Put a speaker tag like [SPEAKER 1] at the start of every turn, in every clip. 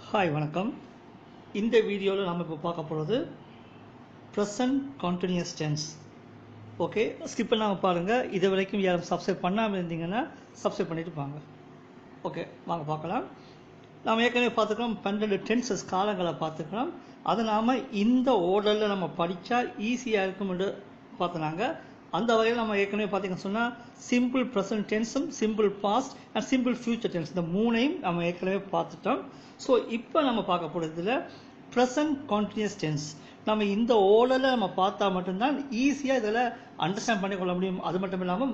[SPEAKER 1] Hi வணக்கம். இந்த வீடியோவில் நாம் இப்போ பார்க்க போகிறது present continuous tense. Okay, skip பண்ணாமல் பாருங்கள். இது வரைக்கும் யாரும் சப்ஸ்கிரைப் பண்ணாமல் இருந்தீங்கன்னா சப்ஸ்கிரைப் பண்ணிவிட்டு பாங்க. ஓகே, வாங்க பார்க்கலாம். நாம் ஏற்கனவே பார்த்துக்கலாம் 12 டென்சஸ் காலங்களை பார்த்துக்கலாம். அதை நாம் இந்த ஆர்டரில் நம்ம படித்தா ஈஸியாக இருக்கும் என்று பார்த்துனாங்க. அந்த வகையில் நம்ம ஏற்கனவே பார்த்தீங்கன்னு சொன்னால் சிம்பிள் ப்ரெசன்ட் டென்ஸும் simple past and simple future tense இந்த மூணையும் நம்ம ஏற்கனவே பார்த்துட்டோம். ஸோ இப்போ நம்ம பார்க்க போகிறதுல ப்ரெசன்ட் கான்டினியூஸ் டென்ஸ். நம்ம இந்த ஆர்டரில் நம்ம பார்த்தா மட்டும்தான் ஈஸியாக இதில் அண்டர்ஸ்டாண்ட் பண்ணிக்கொள்ள முடியும். அது மட்டும் இல்லாமல்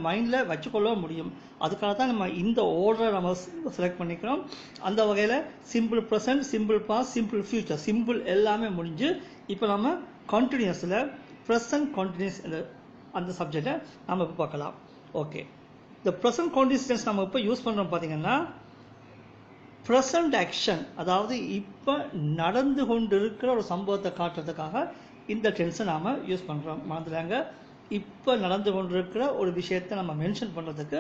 [SPEAKER 1] மைண்டில் வச்சுக்கொள்ள முடியும். அதுக்காக தான் நம்ம இந்த ஆர்டரை நம்ம செலக்ட் பண்ணிக்கிறோம். அந்த வகையில் simple present, simple past, simple future, simple எல்லாமே முடிஞ்சு இப்போ நம்ம கான்டினியூஸில் ப்ரெசன்ட் கான்டினியூஸ் அந்த சப்ஜெக்டை நம்ம இப்போ பார்க்கலாம். ஓகே, இந்த ப்ரெசன்ட் கான்டினியூஸ் டென்ஸ் நம்ம இப்போ யூஸ் பண்ணுறோம் பார்த்தீங்கன்னா ப்ரெசன்ட் ஆக்ஷன், அதாவது இப்போ நடந்து கொண்டு இருக்கிற ஒரு சம்பவத்தை காட்டுறதுக்காக இந்த டென்ஸை நாம் யூஸ் பண்ணுறோம். மறந்துடாங்க, இப்போ நடந்து கொண்டிருக்கிற ஒரு விஷயத்தை நம்ம மென்ஷன் பண்ணுறதுக்கு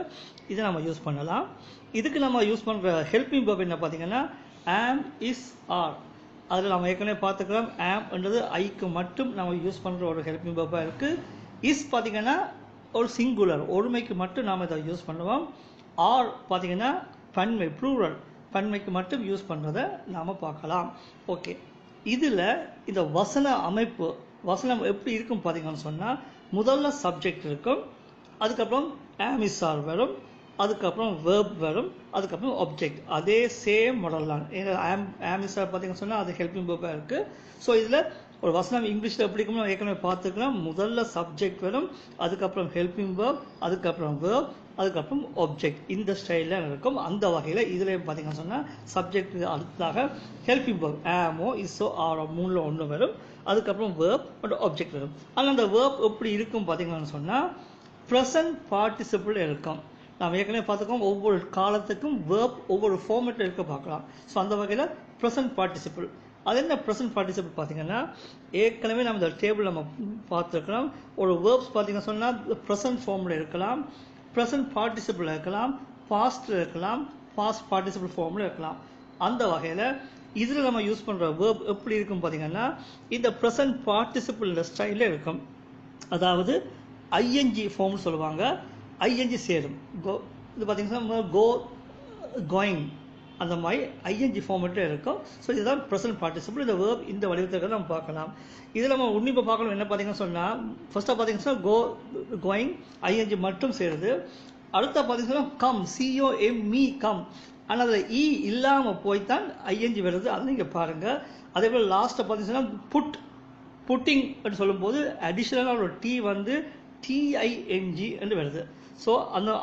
[SPEAKER 1] இதை நம்ம யூஸ் பண்ணலாம். இதுக்கு நம்ம யூஸ் பண்ணுற ஹெல்பிங் வெர்ப் என்ன பார்த்தீங்கன்னா ஆம், இஸ், ஆர். அதில் நம்ம ஏற்கனவே பார்த்துக்கிறோம். ஆம்ன்றது ஐக்கு மட்டும் நம்ம யூஸ் பண்ணுற ஒரு ஹெல்பிங் வெர்பாக இருக்குது. இஸ் பார்த்தீங்கன்னா ஒரு சிங்குலர் ஒருமைக்கு மட்டும் நாம் இதை யூஸ் பண்ணுவோம். ஆர் பார்த்தீங்கன்னா பன்மை ப்ளூரல் பன்மைக்கு மட்டும் யூஸ் பண்ணுறதை நாம் பார்க்கலாம். ஓகே, இதில் இந்த வசன அமைப்பு வசனம் எப்படி இருக்கும் பார்த்தீங்கன்னு சொன்னால் முதல்ல சப்ஜெக்ட் இருக்கும், அதுக்கப்புறம் ஆம், இஸ், ஆர் வரும், அதுக்கப்புறம் வேர்ப் வரும், அதுக்கப்புறம் ஆப்ஜெக்ட். அதே சேம் மாடல் தான். ஆம், இஸ், ஆர் பார்த்தீங்கன்னு சொன்னால் அது ஹெல்பிங் வெர்பாக இருக்குது. ஸோ இதில் ஒரு வசனம் இங்கிலீஷில் எப்படி இருக்குமோ ஏற்கனவே பார்த்துக்கலாம். முதல்ல சப்ஜெக்ட் வரும், அதுக்கப்புறம் ஹெல்பிங் வெர்ப், அதுக்கப்புறம் வேர்ப், அதுக்கப்புறம் ஆப்ஜெக்ட். இந்த ஸ்டைலில் இருக்கும். அந்த வகையில் இதில் பார்த்தீங்கன்னு சொன்னால் சப்ஜெக்ட் அடுத்ததாக ஹெல்பிங் வெர்ப் ஆமோ, இஸ்ஸோ, ஆரோ மூணில் ஒன்று வரும், அதுக்கப்புறம் வேர்ப் மற்றும் ஆப்ஜெக்ட் வரும். ஆனால் அந்த வேர்ப் எப்படி இருக்கும் பார்த்தீங்கன்னு சொன்னால் ப்ரெசன்ட் பார்ட்டிசிபிள் இருக்கும். நாம் ஏற்கனவே பார்த்துக்கோம் ஒவ்வொரு காலத்துக்கும் வேர்ப் ஒவ்வொரு ஃபார்மேட்டில் இருக்க பார்க்கலாம். ஸோ அந்த வகையில் ப்ரெசன்ட் பார்ட்டிசிபிள். அது என்ன ப்ரெசன்ட் பார்ட்டிசிபிள் பார்த்தீங்கன்னா ஏற்கனவே நம்ம இந்த டேபிள் நம்ம பார்த்துருக்கலாம். ஒரு வேர்ப்ஸ் பார்த்தீங்கன்னு சொன்னால் ப்ரெசன்ட் ஃபார்மில் இருக்கலாம், ப்ரெசன்ட் பார்ட்டிசிபிள் இருக்கலாம், பாஸ்டில் இருக்கலாம், பாஸ்ட் பார்ட்டிசிபிள் ஃபார்மில் இருக்கலாம். அந்த வகையில் இதில் நம்ம யூஸ் பண்ணுற வேர்ப் எப்படி இருக்கும் பார்த்தீங்கன்னா இந்த ப்ரெசன்ட் பார்ட்டிசிபிள் ஸ்டைலில் இருக்கும். அதாவது ஐஎன்ஜி ஃபார்ம்னு சொல்லுவாங்க. ஐஎன்ஜி சேரும். இது பார்த்தீங்கன்னா கோ, கோயிங் அந்த மாதிரி ஐஎன்ஜி ஃபார்மேட்டில் இருக்கும். ஸோ இதுதான் ப்ரெசன்ட் பார்ட்டிசிபிள். இந்த வேர்ப் இந்த வடிவத்தில் நம்ம பார்க்கலாம். இதில் நம்ம உன்னிப்பாக பார்க்கணும் என்ன பார்த்தீங்கன்னு சொன்னால் ஃபர்ஸ்ட்டாக பார்த்தீங்கன்னா கோ, கோயிங் ஐஎன்ஜி மட்டும் சேருது. அடுத்த பார்த்தீங்கன்னா கம், சிஓஎம், மீ, கம். ஆனால் அதில் இ இல்லாமல் போய்த்தான் ஐஎன்ஜி வருது. அதை நீங்கள் பாருங்கள். அதே போல் லாஸ்ட்டை பார்த்தீங்கன்னா புட்டிங் அப்படின்னு சொல்லும்போது அடிஷ்னலாக ஒரு டி வந்து டிஐஎன்ஜி என்று வருது. ஸோ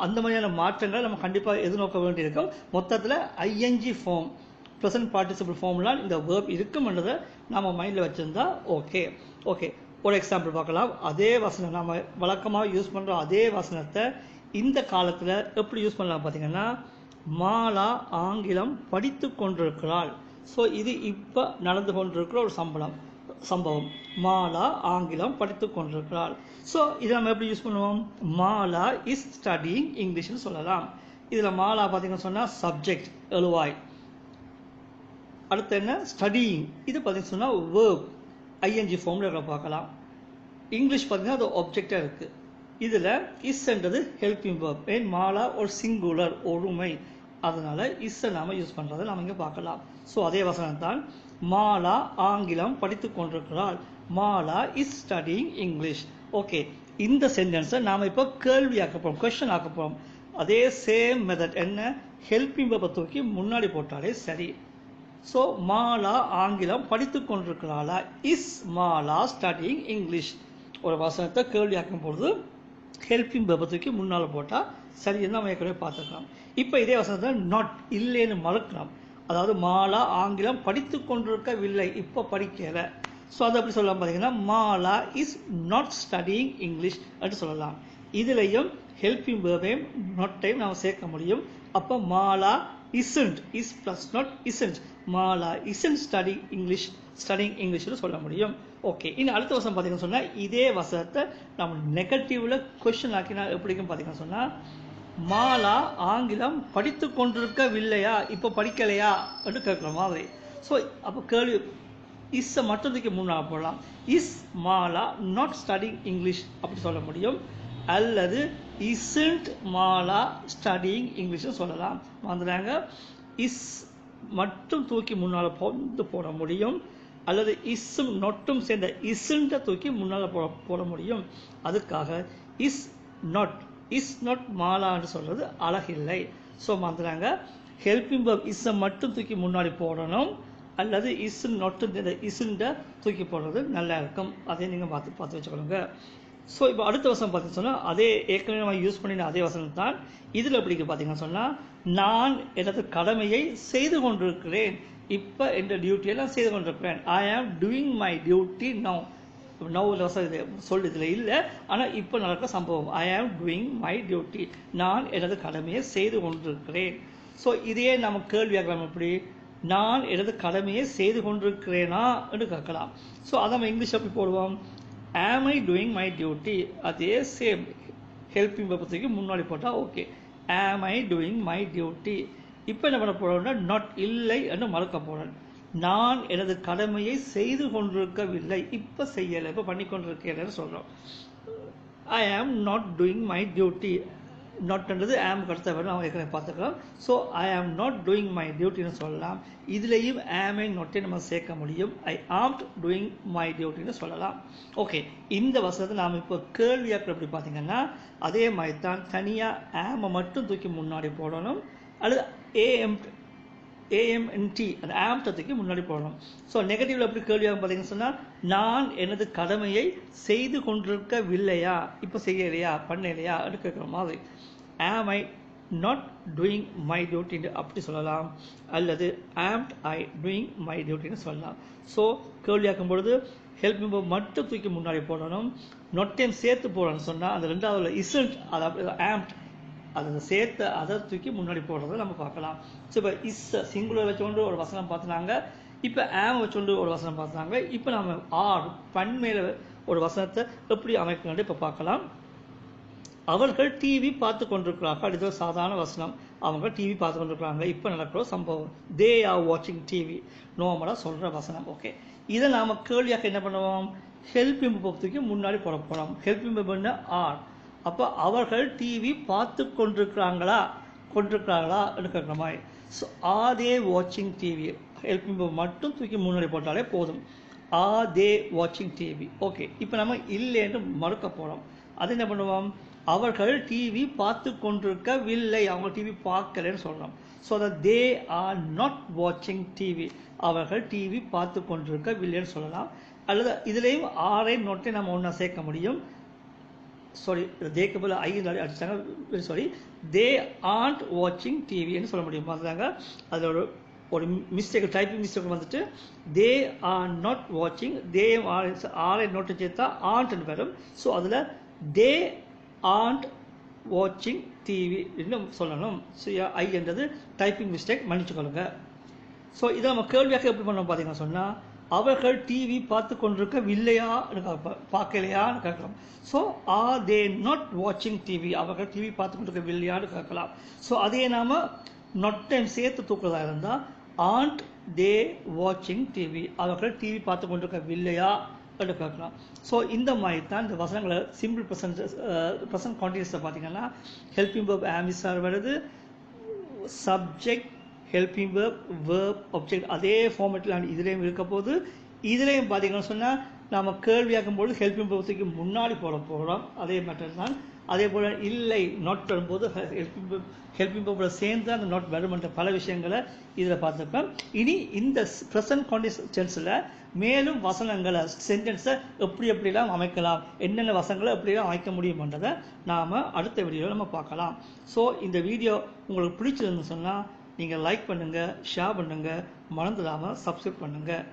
[SPEAKER 1] அந்த மாதிரியான மாற்றங்கள் நம்ம கண்டிப்பாக எதிர்நோக்க வேண்டியிருக்கும். மொத்தத்தில் ஐஎன்ஜி ஃபார்ம் ப்ரெசன்ட் பார்ட்டிசிபிள் ஃபார்ம்லாம் இந்த வேர்ப் இருக்கும்ன்றதை நம்ம மைண்டில் வச்சுருந்தா ஓகே. ஓகே, ஒரு எக்ஸாம்பிள் பார்க்கலாம். அதே வசனம் நம்ம வழக்கமாக யூஸ் பண்ணுற அதே வசனத்தை இந்த காலத்தில் எப்படி யூஸ் பண்ணலாம் பார்த்தீங்கன்னா மாலா ஆங்கிலம் படித்து கொண்டிருக்கிறாள். ஸோ இது இப்போ நடந்து கொண்டிருக்கிற ஒரு சம்பவம். மாலா ஆங்கிலம் படித்து கொண்டிருக்கிறாள். ஸோ இதை நம்ம எப்படி யூஸ் பண்ணுவோம்? மாலா இஸ் ஸ்டடியிங் இங்கிலீஷ்னு சொல்லலாம். இதில் மாலா பார்த்தீங்கன்னு சொன்னால் சப்ஜெக்ட் எழுவாய். அடுத்து என்ன ஸ்டடியிங், இது பார்த்தீங்கன்னு சொன்னால் வேர்ப் ஐஎன்ஜி ஃபார்மில் பார்க்கலாம். இங்கிலீஷ் பார்த்தீங்கன்னா அது ஆப்ஜெக்டாக இருக்குது. இதில் இஸ்ன்றது ஹெல்பிங் வேர்ப். ஏன் மாலா ஒரு சிங்குலர் ஒருமை, அதனால இஸ்ஸை நாம் யூஸ் பண்ணுறதை நம்ம இங்கே பார்க்கலாம். ஸோ அதே வசனம் தான் மாலா ஆங்கிலம் படித்து கொண்டிருக்கிறாள். Mala is studying English. Okay, இந்த சென்டென்ஸை நாம் இப்போ கேள்வி ஆக்க போகிறோம், கொஸ்டின் ஆக்க போகிறோம். அதே சேம் மெத்தட் என்ன, ஹெல்பிங் வெர்பை தூக்கி முன்னாடி போட்டாலே சரி. ஸோ மாலா ஆங்கிலம் படித்து கொண்டிருக்கிறாளா, இஸ் மாலா ஸ்டடியிங் இங்கிலீஷ். ஒரு வசனத்தை கேள்வி ஆக்கும் பொழுது ஹெல்பிங் வெர்பை தூக்கி முன்னால் போட்டால் சரி என்ன நம்ம ஏற்கனவே பார்த்துக்கலாம். இப்போ இதே வசனத்தை நாட் இல்லைன்னு மறுக்கலாம். அதாவது மாலா ஆங்கிலம் படித்து கொண்டிருக்கவில்லை, இப்போ படிக்கலை. ஸோ அதை எப்படி சொல்லலாம் பார்த்தீங்கன்னா Mala is not studying English அப்படின்னு சொல்லலாம். இதுலேயும் ஹெல்பிங் வேர்பையும் நாட்டையும் நாம் சேர்க்க முடியும். அப்போ Mala isn't, is plus not isn't, Mala isn't studying இங்கிலீஷ்னு சொல்ல முடியும். ஓகே, இன்னும் அடுத்த வசனம் பார்த்தீங்கன்னு சொன்னால் இதே வசனத்தை நம்ம நெகட்டிவில் கொஸ்டின் ஆக்கினா எப்படிக்கும் பார்த்தீங்கன்னு சொன்னால் மாலா ஆங்கிலம் படித்து கொண்டிருக்கவில்லையா, இப்போ படிக்கலையா என்று கேட்குற மாதிரி. ஸோ அப்போ கேள்வி இஸ்ஸை மட்டும் தூக்கி முன்னால் போடலாம். Is Mala not studying English அப்படி சொல்ல முடியும். அல்லது இஸ்ன்ட் மாலா ஸ்டடிங் இங்கிலீஷ்னு சொல்லலாம். வந்துடுறாங்க. இஸ் மட்டும் தூக்கி முன்னால் போட முடியும். அல்லது இஸ்ஸும் நொட்டும் சேர்ந்த இஸ்ன்ட்ட தூக்கி முன்னால் போட முடியும். அதுக்காக இஸ் நாட் மாலான்னு சொல்றது அழகில்லை. ஸோ வந்துடுறாங்க. ஹெல்பிங் வெர்ப் இஸ்ஸை மட்டும் தூக்கி முன்னாடி போடணும். அல்லது இஸ் நொட்டும் சேர்ந்த இஸ்ன்ட்ட தூக்கி போடுறது நல்லா இருக்கும். அதையும் நீங்கள் பார்த்து வச்சுக்கொள்ளுங்க. ஸோ இப்போ அடுத்த வசனம் பார்த்தீங்கன்னு சொன்னால் அதே ஏற்கனவே நம்ம யூஸ் பண்ணின அதே வசனம் தான். இதில் எப்படி பார்த்தீங்கன்னு சொன்னால் நான் எனது கடமையை செய்து கொண்டிருக்கிறேன். இப்போ என்ற டியூட்டியை நான் செய்து கொண்டிருக்கிறேன். ஐ ஆம் டூயிங் மை டியூட்டி நவ். சொல்லு இதில் இல்லை, ஆனால் இப்போ நடக்கிற சம்பவம். ஐ ஆம் டூயிங் மை டியூட்டி. நான் எனது கடமையை செய்து கொண்டிருக்கிறேன். ஸோ இதையே நம்ம கேள்வியாக்கலாம். எப்படி நான் எனது கடமையை செய்து கொண்டிருக்கிறேனா என்று கேட்கலாம். ஸோ அதை நம்ம இங்கிலீஷ் எப்படி போடுவோம்? am I doing my duty? அதே சேம் ஹெல்பிங் வெர்பத்துக்கு முன்னாடி போட்டால் okay. am I doing my duty? இப்போ என்ன பண்ண போறோம்னா நாட் இல்லை என்று மறுக்க போறேன். நான் எனது கடமையை செய்து கொண்டிருக்கவில்லை, இப்போ செய்யலை, இப்போ பண்ணி கொண்டிருக்கேன்னு சொல்கிறோம். I am not doing my duty. நாட்ன்றது ஆம் கருத்தை வரும், நம்ம ஏற்கனவே பார்த்துக்கலாம். So I am not doing my டியூட்டின்னு சொல்லலாம். இதுலேயும் ஆமை நொட்டை நம்ம சேர்க்க முடியும். ஐ ஆம்ட் டூயிங் மை டியூட்டின்னு சொல்லலாம். ஓகே, இந்த வசனத்தை நாம் இப்போ கேள்வியாக்கள் எப்படி பார்த்தீங்கன்னா அதே மாதிரி தான். தனியாக ஆமை மட்டும் தூக்கி முன்னாடி போடணும். அல்லது ஏஎம்என்டி அந்த ஆம்டத்துக்கு முன்னாடி போடணும். ஸோ நெகட்டிவ்ல எப்படி கேள்வியாக பார்த்தீங்கன்னு சொன்னால் நான் எனது கடமையை செய்து கொண்டிருக்கவில்லையா, இப்போ செய்யலையா, பண்ணலையா அப்படி கேட்குற மாதிரி. ஆம் ஐ நாட் டூயிங் மை டியூட்டின்னு அப்படி சொல்லலாம். அல்லது ஆம்ட் ஐ டூயிங் மை டியூட்டின்னு சொல்லலாம். ஸோ கேள்வியாக்கும் பொழுது ஹெல்பிங் வெர்ப் மட்டும் தூக்கி முன்னாடி போடணும். நொட்டையும் சேர்த்து போடணும்னு சொன்னால் அந்த ரெண்டாவதுல இஸ்ன்ட் அது ஆம்ட் அதை சேர்த்து அதை தூக்கி முன்னாடி போடுறதை நம்ம பார்க்கலாம். ஸோ இப்போ இஸ் சிங்குலர் வச்சுக்கொண்டு ஒரு வசனம் பார்த்துனாங்க. இப்போ ஆம் வச்சுக்கொண்டு ஒரு வசனம் பார்த்துனாங்க. இப்போ நம்ம ஆர் பன்மையில ஒரு வசனத்தை எப்படி அமைக்கணும் இப்போ பார்க்கலாம். அவர்கள் டிவி பார்த்து கொண்டிருக்கிறார்கள். இது ஒரு சாதாரண வசனம். அவங்க டிவி பார்த்து கொண்டிருக்கிறாங்க. இப்போ நடக்கிற சம்பவம். தே ஆர் வாட்சிங் டிவி நார்மலாக சொல்கிற வசனம். ஓகே, இதை நாம் கேள்வியாக என்ன பண்ணுவோம்? ஹெல்பிங் வெர்பத்துக்கு முன்னாடி போட போகிறோம். Helping verb are. அப்போ அவர்கள் டிவி பார்த்து கொண்டிருக்கிறாங்களா கேட்குற மாதிரி. ஸோ ஆர் தே வாட்சிங் டிவி ஹெல்பிங் வெர்ப் மட்டும் தூக்கி முன்னாடி போட்டாலே போதும். ஆர் தே வாட்சிங் டிவி. ஓகே, இப்போ நம்ம இல்லை என்று மறுக்க போகிறோம். அது என்ன பண்ணுவோம்? அவர்கள் டிவி பார்த்து கொண்டிருக்கவில்லை, அவங்க டிவி பார்க்கலன்னு சொல்கிறோம். ஸோ தே ஆர் நாட் வாட்சிங் டிவி, அவர்கள் டிவி பார்த்து கொண்டிருக்கவில்லைன்னு சொல்லலாம். அல்லது இதுலேயும் ஆரை நோட்டை நம்ம ஒன்றா சேர்க்க முடியும். சாரி, தேக்கு போல ஐ அடிச்சாங்க. சாரி, தே ஆண்ட் வாட்சிங் டிவின்னு சொல்ல முடியும். பார்த்தாங்க அதில் ஒரு மிஸ்டேக், டைப்பிங் மிஸ்டேக் வந்துட்டு தே ஆர் நாட் வாட்சிங், தே ஆரை நோட்டு சேர்த்தா ஆண்ட்னு வரும். ஸோ அதில் தே ஆண்ட் வாட்சிங் டிவி சொல்லணும். ஸோ ஐ என்றது டைப்பிங் மிஸ்டேக், மன்னிச்சுக்கொள்ளுங்க. ஸோ இதை நம்ம கேள்வியாக எப்படி பண்ணோம் பார்த்தீங்கன்னா சொன்னால் அவர்கள் டிவி பார்த்து கொண்டிருக்கவில்லையா பார்க்கலையான்னு கேட்கலாம். ஸோ ஆர் தே நாட் வாட்சிங் டிவி, அவர்கள் டிவி பார்த்து கொண்டிருக்கவில்லையான்னு கேட்கலாம். ஸோ அதே நாம் நொட்டையும் சேர்த்து தூக்குறதா இருந்தால் ஆண்ட் தே வாட்சிங் டிவி, அவர்கள் டிவி பார்த்து கொண்டிருக்கவில்லையா என்று கேட்கலாம். ஸோ இந்த மாதிரி தான் இந்த வசனங்களை சிம்பிள் ப்ரெசன்ட் கான்டினியூஸை பார்த்தீங்கன்னா helping verb am is are வருது. Subject helping verb verb object அதே ஃபார்மேட்டில் இதுலேயும் இருக்க போது. இதுலேயும் பார்த்தீங்கன்னு சொன்னால் நம்ம கேள்வியாக்கும்போது ஹெல்பிங் வெர்பத்துக்கு முன்னாடி போட போகிறோம். அதே மெத்தட் தான். அதே போல் இல்லை நாட் வரும்போது ஹெல்பிங் வெர்போட சேர்ந்து அந்த நாட் வரும்ன்ற பல விஷயங்களை இதில் பார்த்துருப்பேன். இனி இந்த ப்ரெசன்ட் கான்டினியூஸ் டென்ஸில் மேலும் வசனங்களை சென்டென்ஸை எப்படிலாம் அமைக்கலாம், என்னென்ன வசனங்களை எப்படிலாம் அமைக்க முடியும்ன்றதை நாம் அடுத்த வீடியோவில் நம்ம பார்க்கலாம். ஸோ இந்த வீடியோ உங்களுக்கு பிடிச்சிருந்துன்னு சொன்னால் நீங்கள் லைக் பண்ணுங்கள், ஷேர் பண்ணுங்கள், மறந்துடாமல் சப்ஸ்கிரைப் பண்ணுங்கள்.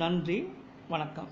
[SPEAKER 1] நன்றி, வணக்கம்.